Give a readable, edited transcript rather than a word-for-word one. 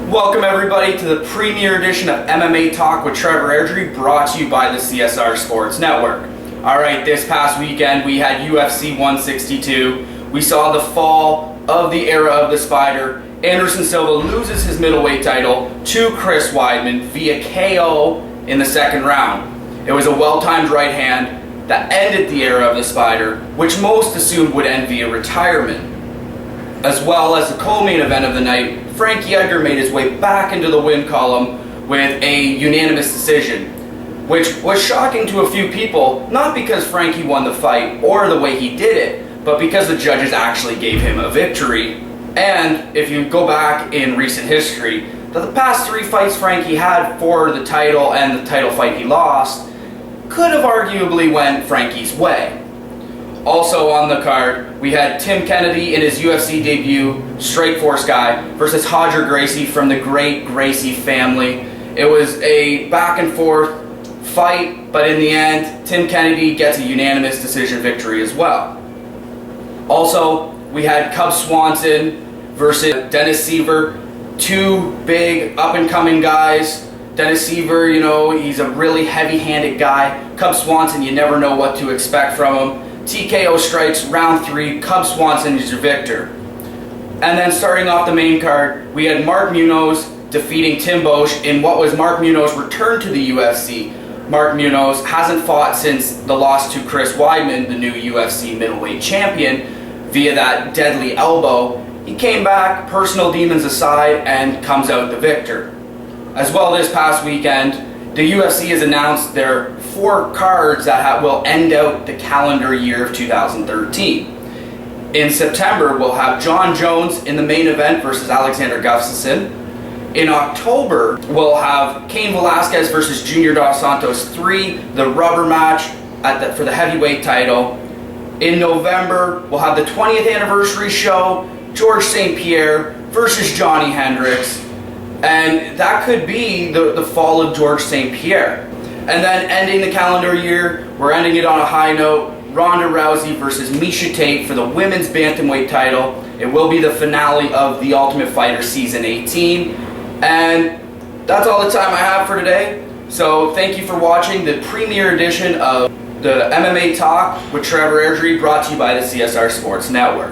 Welcome everybody to the premiere edition of MMA Talk with Trevor Airdrie, brought to you by the CSR Sports Network. Alright, this past weekend we had UFC 162. We saw the fall of the era of the Spider. Anderson Silva loses his middleweight title to Chris Weidman via KO in the second round. It was a well-timed right hand that ended the era of the Spider, which most assumed would end via retirement. As well as the co-main event of the night, Frankie Edgar made his way back into the win column with a unanimous decision, which was shocking to a few people, not because Frankie won the fight or the way he did it, but because the judges actually gave him a victory. And if you go back in recent history, the past 3 fights Frankie had for the title and the title fight he lost could have arguably went Frankie's way. Also on the card, we had Tim Kennedy in his UFC debut, Strikeforce guy, versus Roger Gracie from the great Gracie family. It was a back and forth fight, but in the end, Tim Kennedy gets a unanimous decision victory as well. Also, we had Cub Swanson versus Dennis Seaver, 2 big up-and-coming guys. Dennis Seaver, he's a really heavy-handed guy. Cub Swanson, you never know what to expect from him. TKO strikes, round 3, Cub Swanson is your victor. And then starting off the main card, we had Mark Munoz defeating Tim Boesch in what was Mark Munoz's return to the UFC. Mark Munoz hasn't fought since the loss to Chris Weidman, the new UFC middleweight champion, via that deadly elbow. He came back, personal demons aside, and comes out the victor. As well, this past weekend, the UFC has announced their 4 cards that will end out the calendar year of 2013. In September, we'll have John Jones in the main event versus Alexander Gustafsson. In October, we'll have Cain Velasquez versus Junior Dos Santos 3, the rubber match for the heavyweight title. In November, we'll have the 20th anniversary show, George St. Pierre versus Johnny Hendricks. And that could be the fall of George St. Pierre. And then ending the calendar year, we're ending it on a high note, Ronda Rousey versus Miesha Tate for the women's bantamweight title. It will be the finale of The Ultimate Fighter Season 18. And that's all the time I have for today. So thank you for watching the premiere edition of the MMA Talk with Trevor Airdrie, brought to you by the CSR Sports Network.